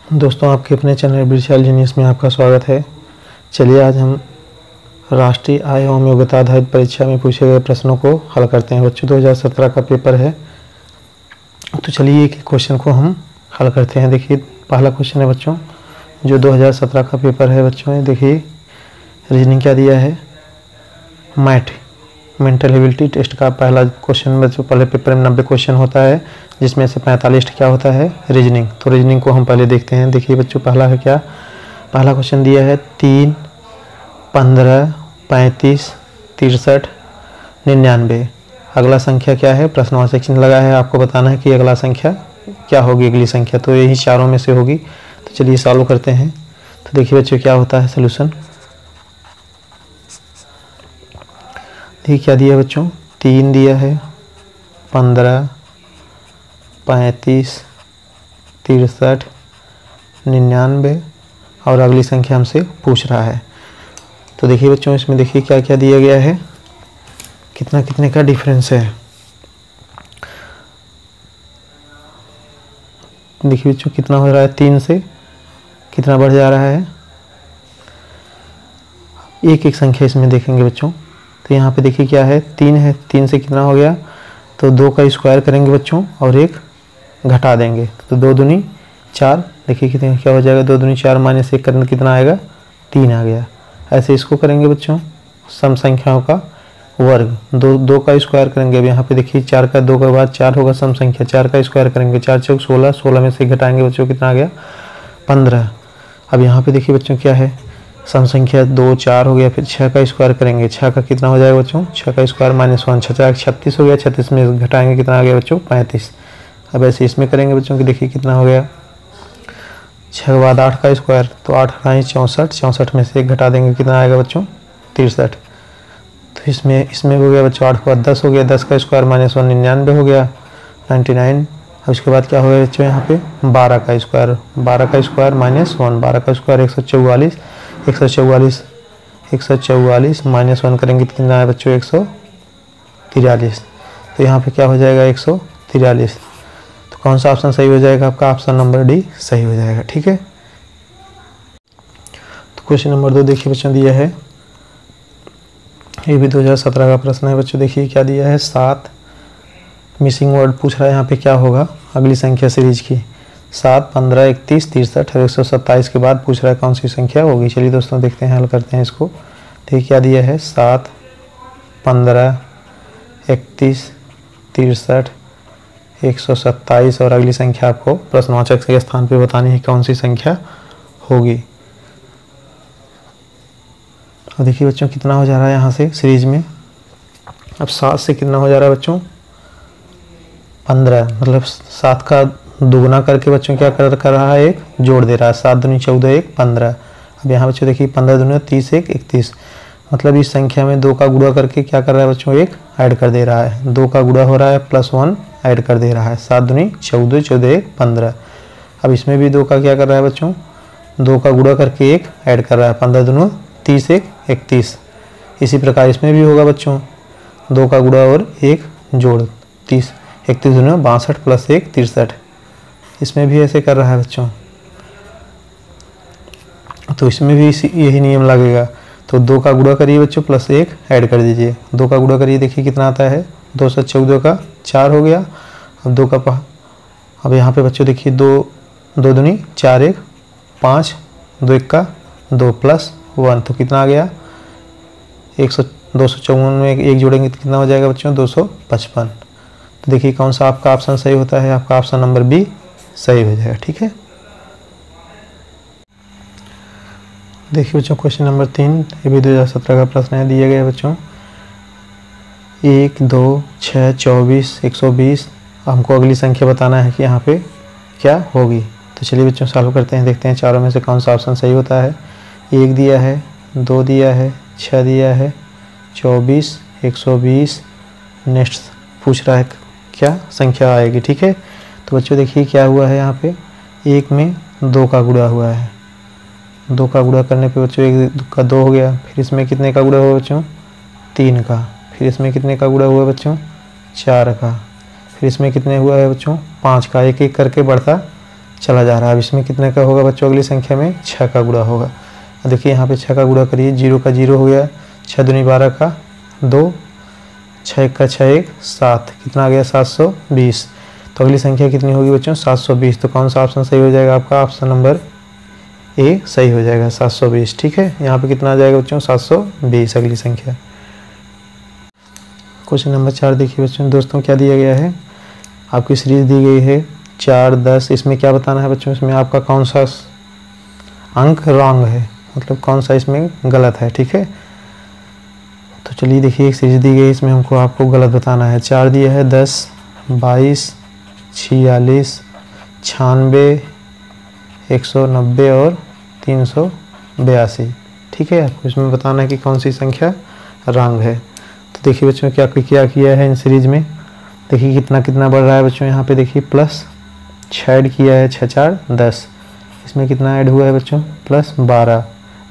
दोस्तों, आपके अपने चैनल विशाल जीनियस में आपका स्वागत है। चलिए आज हम राष्ट्रीय आय एवं योग्यता आधारित परीक्षा में पूछे गए प्रश्नों को हल करते हैं। बच्चों 2017 का पेपर है, तो चलिए एक क्वेश्चन को हम हल करते हैं। देखिए पहला क्वेश्चन है बच्चों, जो 2017 का पेपर है बच्चों, देखिए रीजनिंग क्या दिया है। मेंटल एबिलिटी टेस्ट का पहला क्वेश्चन बच्चों, पहले पेपर में 90 क्वेश्चन होता है, जिसमें से 45 क्या होता है, रीजनिंग। तो रीजनिंग को हम पहले देखते हैं। देखिए बच्चों पहला है क्या, पहला क्वेश्चन दिया है 3, 15, 35, 63, 99। अगला संख्या क्या है, प्रश्नवाचक चिन्ह लगा है। आपको बताना है कि अगला संख्या क्या होगी, अगली संख्या। तो यही चारों में से होगी। तो चलिए सॉल्व करते हैं। तो देखिए बच्चों क्या होता है सोल्यूशन। देखिए क्या दिया बच्चों, 3 दिया है, 15, 35, 63, 99 और अगली संख्या हमसे पूछ रहा है। तो देखिए बच्चों इसमें देखिए क्या क्या दिया गया है, कितना कितने का डिफरेंस है। देखिए बच्चों कितना हो रहा है, 3 से कितना बढ़ जा रहा है। एक एक संख्या इसमें देखेंगे बच्चों। तो यहाँ पे देखिए क्या है, 3 है, 3 से कितना हो गया, तो 2 का स्क्वायर करेंगे बच्चों और 1 घटा देंगे। तो 2 दूनी 4, देखिए कितने क्या हो जाएगा, 2 दूनी 4 माइनस 1 करने कितना आएगा, 3 आ गया। ऐसे इसको करेंगे बच्चों, सम संख्याओं का वर्ग। 2 का स्क्वायर करेंगे। अब यहाँ पे देखिए 4 का 2 के बाद 4 होगा सम संख्या, 4 का स्क्वायर करेंगे, 4 चौक 16, 16 में से घटाएंगे बच्चों कितना आ गया, 15। अब यहाँ पे देखिए बच्चों क्या है, सम संख्या 2, 4 हो गया। फिर 6 का स्क्वायर करेंगे, 6 का कितना हो जाएगा बच्चों, 6 का स्क्वायर माइनस 1, 6 36 हो गया। 36 में घटाएंगे कितना आ गया बच्चों, 35। अब ऐसे इसमें करेंगे बच्चों की, देखिए कितना हो गया, 6 के बाद 8 का स्क्वायर, तो 8 घटाएं 64, 64 में से 1 घटा देंगे कितना आएगा बच्चों, 63। तो इसमें हो गया बच्चों 8 के बाद 10 हो गया, 10 का स्क्वायर माइनस 1 99 हो गया, 99। अब उसके बाद क्या हो गया बच्चों, यहाँ पे 12 का स्क्वायर, 12 का स्क्वायर माइनस 1, 12 का स्क्वायर 144, 144 माइनस 1 करेंगे तो कितना है बच्चों, 143। तो यहाँ पे क्या हो जाएगा, 143। तो कौन सा ऑप्शन सही हो जाएगा आपका, ऑप्शन नंबर डी सही हो जाएगा। ठीक है। तो क्वेश्चन नंबर 2 देखिए बच्चों दिया है, ये भी 2017 का प्रश्न है बच्चों। देखिए क्या दिया है, 7 मिसिंग वर्ड पूछ रहा है। यहाँ पे क्या होगा, अगली संख्या सीरीज की 7, 15, 31, 63 और 127 के बाद पूछ रहा है कौन सी संख्या होगी। चलिए दोस्तों देखते हैं, हल करते हैं इसको। देखिए क्या दिया है, 7, 15, 31, 63, 127 और अगली संख्या आपको प्रश्नवाचक के स्थान पे बतानी है कौन सी संख्या होगी। अब देखिए बच्चों कितना हो जा रहा है यहाँ से सीरीज में। अब 7 से कितना हो जा रहा है बच्चों, 15, मतलब 7 का दुगुना करके बच्चों क्या कर रहा है, एक जोड़ दे रहा है। 7 दूनी 14, 1 15। अब यहाँ बच्चों देखिए 15 दूनी 30, 1 31, मतलब इस संख्या में 2 का गुणा करके क्या कर रहा है बच्चों, 1 ऐड कर दे रहा है। 2 का गुणा हो रहा है प्लस 1 ऐड कर दे रहा है। 7 दूनी 14, 14 1 15। अब इसमें भी 2 का क्या कर रहा है बच्चों, 2 का गुणा करके 1 ऐड कर रहा है। 15 दूनी 30, 1 31। इसी प्रकार इसमें भी होगा बच्चों, 2 का गुणा और 1 जोड़ 30, 31 दूनी 62 प्लस 1 63। इसमें भी ऐसे कर रहा है बच्चों, तो इसमें भी यही नियम लगेगा। तो 2 का गुणा करिए बच्चों प्लस 1 ऐड कर दीजिए। 2 का गुणा करिए, देखिए कितना आता है, 214 का 4 हो गया। अब 2 का अब यहाँ पे बच्चों देखिए 2 दूनी 4, 1 5, 2 1 का 2 प्लस 1, तो कितना आ गया, 254 में 1 जोड़ेंगे तो कितना हो जाएगा बच्चों, 255। तो देखिए कौन सा आपका ऑप्शन सही होता है, आपका ऑप्शन नंबर बी सही हो जाएगा। ठीक है। देखिए बच्चों क्वेश्चन नंबर 3, ये भी 2017 का प्रश्न है। दिया गया बच्चों 1, 2, 6, 24, 120। हमको अगली संख्या बताना है कि यहाँ पे क्या होगी। तो चलिए बच्चों सॉल्व करते हैं, देखते हैं चारों में से कौन सा ऑप्शन सही होता है। 1 दिया है, 2 दिया है, 6 दिया है, 24, 120। नेक्स्ट पूछ रहा है क्या संख्या आएगी। ठीक है। तो बच्चों देखिए क्या हुआ है, यहाँ पे 1 में 2 का गुणा हुआ है। 2 का गुणा करने पे बच्चों 1 का 2 हो गया। फिर इसमें कितने का गुणा हुआ बच्चों, 3 का। फिर इसमें कितने का गुणा हुआ बच्चों, 4 का। फिर इसमें कितने हुआ है बच्चों, 5 का। एक एक करके बढ़ता चला जा रहा है। अब इसमें कितने का होगा बच्चों, अगली संख्या में 6 का गुणा होगा। देखिए यहाँ पे 6 का गुणा करिए, 0 का 0 हो गया, 6 दूनी 12 का 2, 6 का 6 1 7, कितना आ गया 720। तो अगली संख्या कितनी होगी बच्चों, 720। तो कौन सा ऑप्शन सही हो जाएगा आपका, ऑप्शन नंबर ए सही हो जाएगा, 720। ठीक है, यहाँ पे कितना आ जाएगा बच्चों, 720 अगली संख्या। क्वेश्चन नंबर 4 देखिए बच्चों, दोस्तों क्या दिया गया है, आपकी सीरीज दी गई है 4 10। इसमें क्या बताना है बच्चों, इसमें आपका कौन सा अंक रॉन्ग है, मतलब कौन सा इसमें गलत है। ठीक है, तो चलिए देखिए एक सीरीज दी गई, इसमें हमको आपको गलत बताना है। 4 दिया है 10 22 46 96 190 और 382। ठीक है, आपको इसमें बताना है कि कौन सी संख्या रॉन्ग है। तो देखिए बच्चों क्या किया है इन सीरीज में, देखिए कितना कितना बढ़ रहा है बच्चों, यहाँ पे देखिए प्लस 6 ऐड किया है, 6 4 10। इसमें कितना ऐड हुआ है बच्चों, प्लस 12,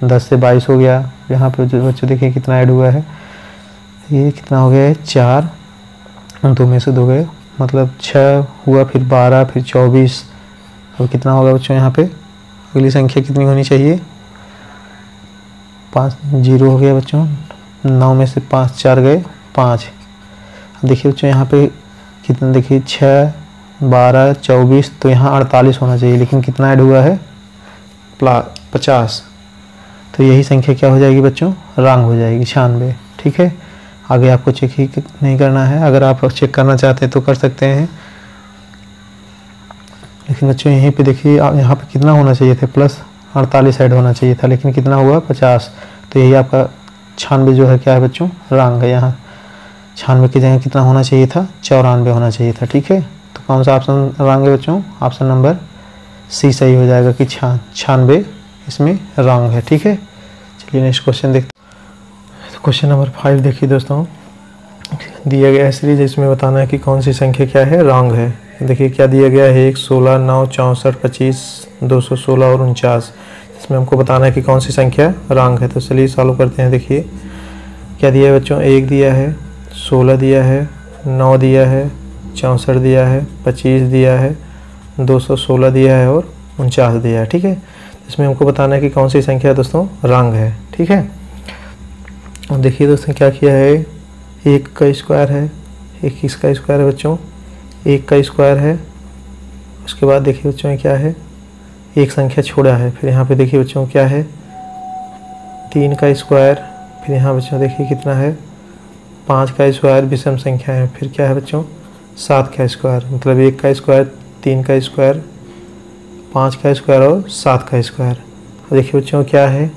10 से 22 हो गया। यहाँ पे बच्चों देखिए कितना ऐड हुआ है, ये कितना हो गया है 4, 2 में से 2 गए, मतलब 6 हुआ, फिर 12, फिर 24। अब कितना होगा बच्चों, यहाँ पे अगली संख्या कितनी होनी चाहिए, 5 0 हो गया बच्चों, 9 में से 5 4 गए 5। देखिए बच्चों यहाँ पे कितना, देखिए 6 12 24, तो यहाँ 48 होना चाहिए, लेकिन कितना ऐड हुआ है 50। तो यही संख्या क्या हो जाएगी बच्चों, रॉन्ग हो जाएगी, 96। ठीक है, आगे आपको चेक ही नहीं करना है, अगर आप चेक करना चाहते हैं तो कर सकते हैं, लेकिन बच्चों यहीं पे देखिए यहाँ पे कितना होना चाहिए था, प्लस 48 ऐड होना चाहिए था, लेकिन कितना हुआ 50। तो यही आपका 96 जो है क्या है बच्चों, रॉन्ग है। यहाँ 96 की जगह कितना होना चाहिए था, 94 होना चाहिए था। ठीक है, तो कौन सा ऑप्शन रॉन्ग है बच्चों, ऑप्शन नंबर सी सही हो जाएगा कि 96 इसमें रॉन्ग है। ठीक है, चलिए नेक्स्ट क्वेश्चन देखते हैं। तो क्वेश्चन नंबर 5 देखिए दोस्तों, दिया गया है सीरीज, इसमें बताना है कि कौन सी संख्या क्या है रॉन्ग है। देखिए क्या दिया गया है, 1 16 9 64 25 216 और 49। इसमें हमको बताना है कि कौन सी संख्या रॉन्ग है। तो चलिए सॉल्व करते हैं। देखिए क्या दिया है बच्चों, 1 दिया है, 16 दिया है, 9 दिया है, 64 दिया है, 25 दिया है, 216 दिया है और 49 दिया है। ठीक है, इसमें हमको बताना है कि कौन सी संख्या दोस्तों रॉन्ग है। ठीक है, और देखिए दोस्तों क्या किया है, 1 का स्क्वायर है, 21 का स्क्वायर है बच्चों, 1 का स्क्वायर है, उसके बाद देखिए बच्चों क्या है, एक संख्या छोड़ा है, फिर यहाँ पे देखिए बच्चों क्या है, 3 का स्क्वायर, फिर यहाँ बच्चों देखिए कितना है, 5 का स्क्वायर, विषम संख्या है, फिर क्या है बच्चों 7 का स्क्वायर, मतलब 1 का स्क्वायर, 3 का स्क्वायर, 5 का स्क्वायर और 7 का स्क्वायर। देखिए बच्चों क्या है,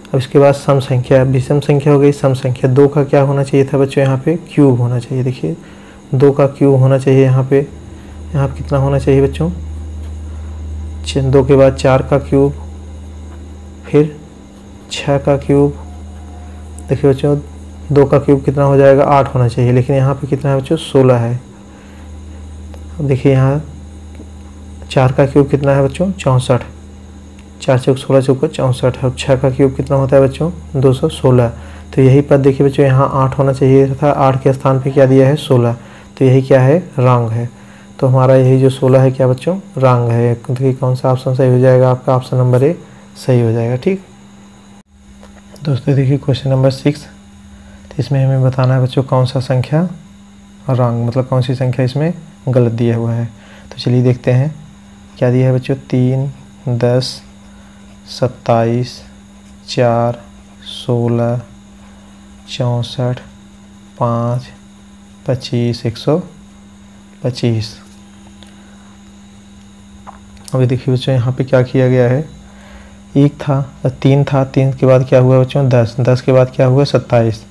अब इसके बाद सम संख्या, विषम संख्या हो गई, सम संख्या 2 का क्या होना चाहिए था बच्चों, यहाँ पे क्यूब होना चाहिए। देखिए 2 का क्यूब होना चाहिए, यहाँ पे कितना होना चाहिए बच्चों, 2 के बाद 4 का क्यूब, फिर 6 का क्यूब। देखिए बच्चों 2 का क्यूब कितना हो जाएगा, 8 होना चाहिए, लेकिन यहाँ पे कितना है बच्चों, 16 है। अब देखिए यहाँ 4 का क्यूब कितना है बच्चों, 64, 4 चौक 16 चौका 64। अब 6 का क्यूब कितना होता है बच्चों, 216। तो यही पद देखिए बच्चों यहाँ 8 होना चाहिए था, 8 के स्थान पे क्या दिया है 16, तो यही क्या है रॉन्ग है। तो हमारा यही जो 16 है क्या बच्चों, रॉन्ग है। देखिए कौन सा ऑप्शन सही हो जाएगा, आपका ऑप्शन नंबर ए सही हो जाएगा। ठीक दोस्तों, देखिए क्वेश्चन नंबर 6, तो इसमें हमें बताना है बच्चों कौन सा संख्या रॉन्ग, मतलब कौन सी संख्या इसमें गलत दिया हुआ है। तो चलिए देखते हैं क्या दिया है बच्चों, 3 10 27 4 16 64 5 25 125। अभी देखिए बच्चों यहाँ पे क्या किया गया है, 1 था, 3 था, 3 के बाद क्या हुआ बच्चों 10, 10 के बाद क्या हुआ 27।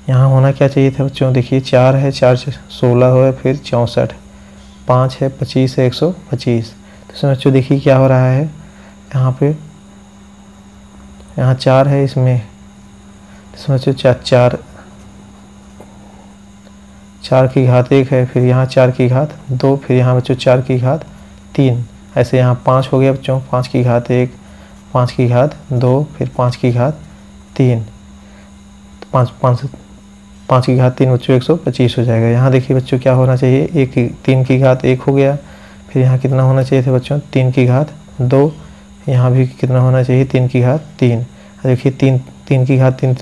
यहाँ होना क्या चाहिए था बच्चों, देखिए 4 है, 4 से 16 हुआ, फिर 64, 5 है, 25 है, 125। तो इसमें बच्चों देखिए क्या हो रहा है, यहाँ पे यहाँ 4 है, इसमें बच्चों 4 की घात 1 है, फिर यहाँ 4 की घात 2, फिर यहाँ बच्चों 4 की घात 3, ऐसे यहाँ 5 हो गया बच्चों, 5 की घात 1, 5 की घात 2, फिर 5 की घात 3, 5 की घात 3 बच्चों 125 हो जाएगा। यहाँ देखिए बच्चों क्या होना चाहिए, 3 की घात 1 हो गया, फिर यहाँ कितना होना चाहिए था बच्चों 3 की घात 2, यहाँ भी कितना होना चाहिए 3 की घात 3। देखिए 3 की घात 3,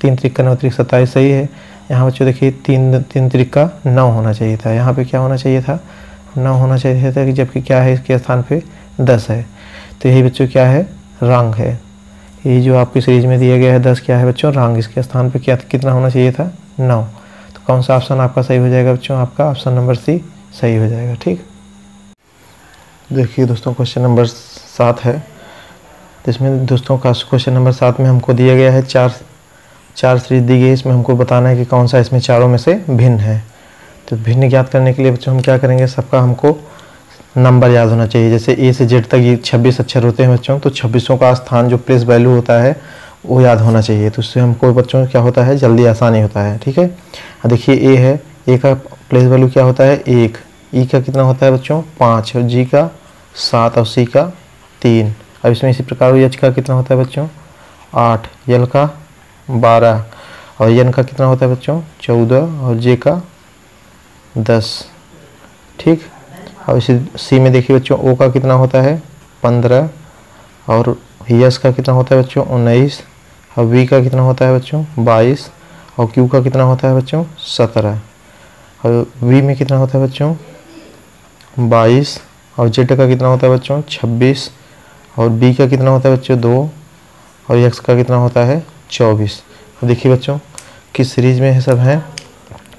3 त्रिक 9 त्रिक 27 सही है। यहाँ बच्चों देखिए 3 त्रिक का 9 होना चाहिए था, यहाँ पे क्या होना चाहिए था 9 होना चाहिए था, कि जबकि क्या है इसके स्थान पे 10 है। तो यही बच्चों क्या है रंग है, ये जो आपकी सीरीज में दिया गया है 10 क्या है बच्चों रंग, इसके स्थान पे क्या कितना होना चाहिए था 9। तो कौन सा ऑप्शन आपका सही हो जाएगा बच्चों, आपका ऑप्शन नंबर सी सही हो जाएगा। ठीक, देखिए दोस्तों क्वेश्चन नंबर 7 है। तो इसमें दोस्तों का क्वेश्चन नंबर 7 में हमको दिया गया है चार सीरीज दी गई है, इसमें हमको बताना है कि कौन सा इसमें चारों में से भिन्न है। तो भिन्न ज्ञात करने के लिए बच्चों हम क्या करेंगे, सबका हमको नंबर याद होना चाहिए। जैसे ए से जेड तक ये 26 अक्षर होते हैं बच्चों, तो 26 का स्थान जो प्लेस वैल्यू होता है वो याद होना चाहिए। तो उससे हमको बच्चों क्या होता है जल्दी आसानी होता है। ठीक है, देखिए ए है, ए का प्लेस वैल्यू क्या होता है 1, ई का कितना होता है बच्चों 5, और जी का 7 और सी का 3। अब इसमें इसी प्रकार एच का कितना होता है बच्चों 8, यल का 12 और एन का कितना होता है बच्चों 14 और जे का 10। ठीक, और इसी सी में देखिए बच्चों ओ का कितना होता है 15 और यस का कितना होता है बच्चों 19 और वी का कितना होता है बच्चों 22 और क्यू का कितना होता है बच्चों 17 और वी में कितना होता है बच्चों 22 और जेड का कितना होता है बच्चों 26 और बी का कितना होता है बच्चों 2 और एक्स का कितना होता है 24। तो देखिए बच्चों किस सीरीज में है सब है,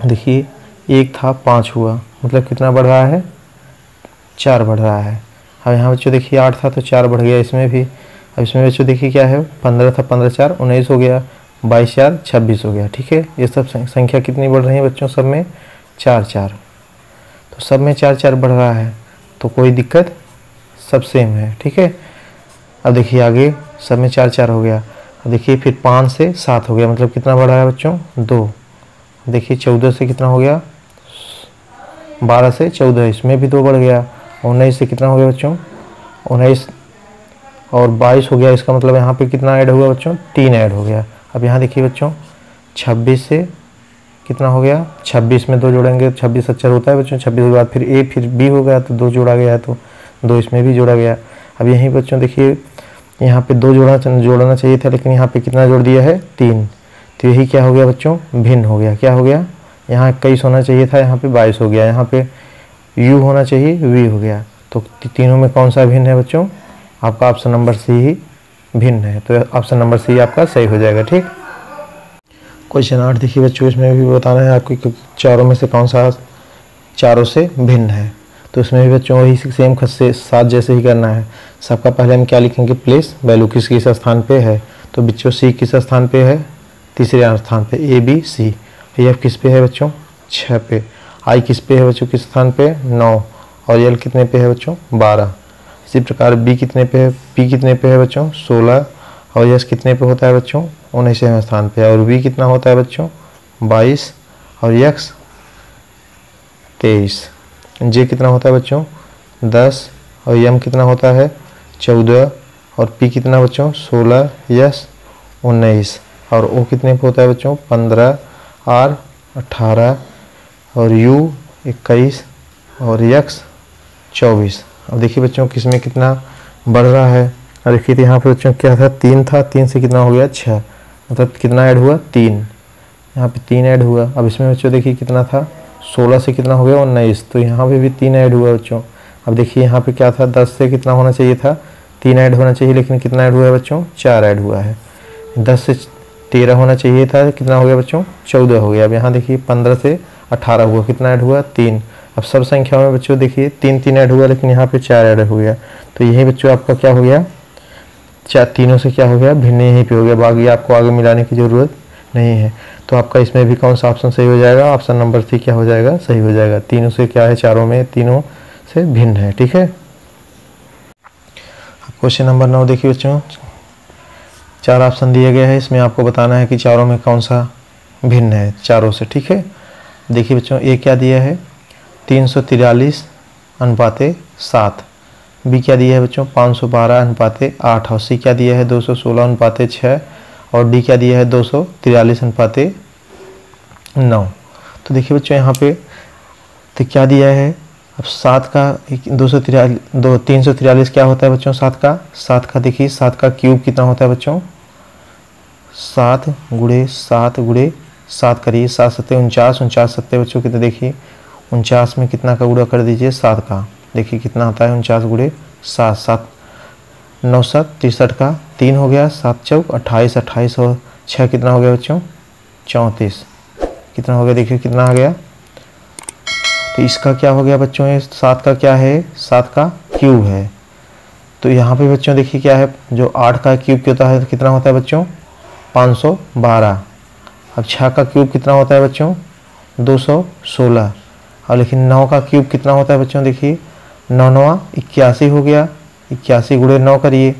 देखिए 1 था 5 हुआ, मतलब कितना बढ़ रहा है 4 बढ़ रहा है। अब यहाँ बच्चों देखिए 8 था तो 4 बढ़ गया इसमें भी। अब इसमें बच्चों देखिए क्या है 15 था 15 4 19 हो गया, 22 4 26 हो गया। ठीक है, ये सब संख्या कितनी बढ़ रही है बच्चों सब में 4 4, तो सब में 4 4 बढ़ रहा है, तो कोई दिक्कत सब सेम है। ठीक है, अब देखिए आगे सब में 4 4 हो गया, अब देखिए फिर 5 से 7 हो गया, मतलब कितना बढ़ रहा है बच्चों 2। देखिए 14 से कितना हो गया 12 से 14, इसमें भी 2 बढ़ गया। 19 से कितना हो गया बच्चों 19 और 22 हो गया, इसका मतलब यहाँ पे कितना ऐड हुआ बच्चों 3 ऐड हो गया। अब यहाँ देखिए बच्चों 26 से कितना हो गया 26 में 2 जोड़ेंगे 26 अक्षर होता है बच्चों, 26 के बाद फिर ए फिर बी हो गया तो 2 जोड़ा गया है, तो 2 इसमें भी जोड़ा गया। अब यहीं बच्चों देखिए यहाँ पे 2 जोड़ना चाहिए था, लेकिन यहाँ पे कितना जोड़ दिया है 3, तो यही क्या हो गया बच्चों भिन्न हो गया। क्या हो गया, यहाँ 21 होना चाहिए था, यहाँ पे 22 हो गया, यहाँ पे यू होना चाहिए वी हो गया। तो तीनों में कौन सा भिन्न है बच्चों, आपका ऑप्शन नंबर सी ही भिन्न है, तो ऑप्शन नंबर सी आपका सही हो जाएगा। ठीक, क्वेश्चन 8 देखिए बच्चों, इसमें भी बताना है आपको कि चारों में से कौन सा चारों से भिन्न है। तो इसमें भी बच्चों वही सेम खत से 7 जैसे ही करना है। सबका पहले हम क्या लिखेंगे प्लेस वैल्यू किस किस स्थान पे है, तो बच्चों सी किस स्थान पे है तीसरे स्थान पे, ए बी सी। एफ किस पे है बच्चों 6 पे, आई किस पे है बच्चों किस स्थान पे 9 और एल कितने पे है बच्चों 12। इसी प्रकार बी कितने पे है, पी कितने पे है बच्चों 16 और एस कितने पे होता है बच्चों 19वें स्थान पे, और वी कितना होता है बच्चों 22 और एक्स 23। जे कितना होता है बच्चों 10 और एम कितना होता है 14 और पी कितना बच्चों 16 यस 19 और ओ कितने पे होता है बच्चों 15 आर 18 और यू 21 और एक्स 24। अब देखिए बच्चों किसमें कितना बढ़ रहा है, देखिए यहाँ पे बच्चों क्या था 3 था, 3 से कितना हो गया 6, मतलब कितना ऐड हुआ 3, यहाँ पे 3 ऐड हुआ। अब इसमें बच्चों देखिए कितना था 16 से कितना हो गया 19, तो यहाँ पे भी 3 ऐड हुआ बच्चों। अब देखिए यहाँ पे क्या था 10 से कितना होना चाहिए था 3 ऐड होना चाहिए, लेकिन कितना ऐड हुआ है बच्चों 4 ऐड हुआ है। 10 से 13 होना चाहिए था, कितना हो गया बच्चों 14 हो गया। अब यहाँ देखिए 15 से 18 हुआ, कितना ऐड हुआ 3। अब सब संख्याओं में बच्चों देखिए 3 3 ऐड हुआ, लेकिन यहाँ पे 4 ऐड हो गया, तो यही बच्चों आपका क्या हो गया तीनों से क्या हो गया भिन्न यहीं पे हो गया, बाकी आपको आगे मिलाने की ज़रूरत नहीं है। तो आपका इसमें भी कौन सा ऑप्शन सही हो जाएगा, ऑप्शन नंबर सी क्या हो जाएगा सही हो जाएगा। तीनों से क्या है चारों में तीनों से भिन्न है। ठीक है, क्वेश्चन नंबर 9 देखिए बच्चों, 4 ऑप्शन दिए गए हैं, इसमें आपको बताना है कि चारों में कौन सा भिन्न है चारों से। ठीक है, देखिए बच्चों ए क्या दिया है 343:7, बी क्या दिया है बच्चों 512:8 और सी क्या दिया है 216:6 और डी क्या दिया है 243:9। तो देखिए बच्चों यहाँ पे तो क्या दिया है अब 7 का 343 क्या होता है बच्चों? 7 का देखिए 7 का क्यूब कितना होता है बच्चों? 7 गुणे 7 गुणे 7 करिए, 7 सत्ते 49, 49 सत्ते बच्चों कितने देखिए 49 में कितना का गुणा कर दीजिए 7 का, देखिए कितना आता है 49 गुणे 7, 7 9 7 63 का 3 हो गया, 7 चौक 28, 28 और 6 कितना हो गया बच्चों? 34। कितना हो गया देखिए कितना आ गया? तो इसका क्या हो गया बच्चों? ये 7 का क्या है? 7 का क्यूब है। तो यहाँ पे बच्चों देखिए क्या है, जो 8 का क्यूब होता है तो कितना होता है बच्चों? 512। अब 6 का क्यूब कितना होता है बच्चों? 216। और लेकिन 9 का क्यूब कितना होता है बच्चों? देखिए 9 9 81 हो गया, 81 गुणे 9 करिए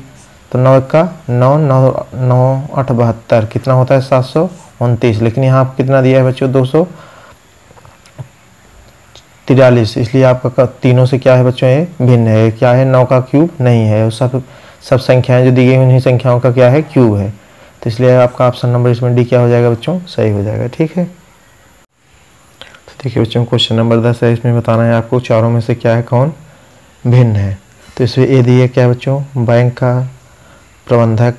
तो 9 का 9 9 9 8 72 कितना होता है? 729। लेकिन यहाँ आप कितना दिया है बच्चों? 243, इसलिए आपका तीनों से क्या है बच्चों? ये भिन्न है। क्या है? 9 का क्यूब नहीं है। सब संख्याएं जो दी गई उन्हीं संख्याओं का क्या है? क्यूब है। तो इसलिए आपका ऑप्शन नंबर इसमें डी क्या हो जाएगा बच्चों? सही हो जाएगा। ठीक है, तो देखिए बच्चों क्वेश्चन नंबर 10 है, इसमें बताना है आपको चारों में से क्या है कौन भिन्न है। तो इसमें ए दिए क्या है बच्चों? बैंक का प्रबंधक,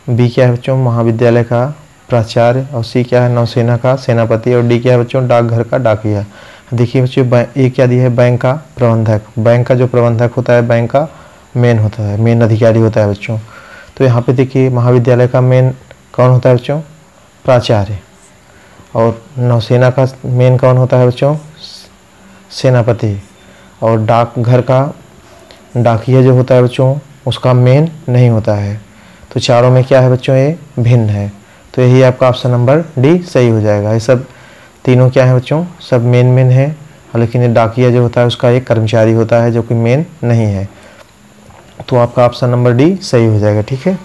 बी क्या है बच्चों? महाविद्यालय का प्राचार्य, और सी क्या है? नौसेना का सेनापति, और डी क्या है बच्चों? डाकघर का डाकिया। देखिए बच्चों ए क्या दिया है? बैंक का प्रबंधक। बैंक का जो प्रबंधक होता है बैंक का मेन होता है, मेन अधिकारी होता है बच्चों। तो यहाँ पे देखिए महाविद्यालय का मेन कौन होता है बच्चों? प्राचार्य। और नौसेना का मेन कौन होता है बच्चों? सेनापति। और डाकघर का डाकिया जो होता है बच्चों उसका मेन नहीं होता है। तो चारों में क्या है बच्चों? ये भिन्न है। तो यही आपका ऑप्शन नंबर डी सही हो जाएगा। ये सब तीनों क्या है बच्चों? सब मेन है, लेकिन ये डाकिया जो होता है उसका एक कर्मचारी होता है जो कि मेन नहीं है। तो आपका ऑप्शन नंबर डी सही हो जाएगा। ठीक है।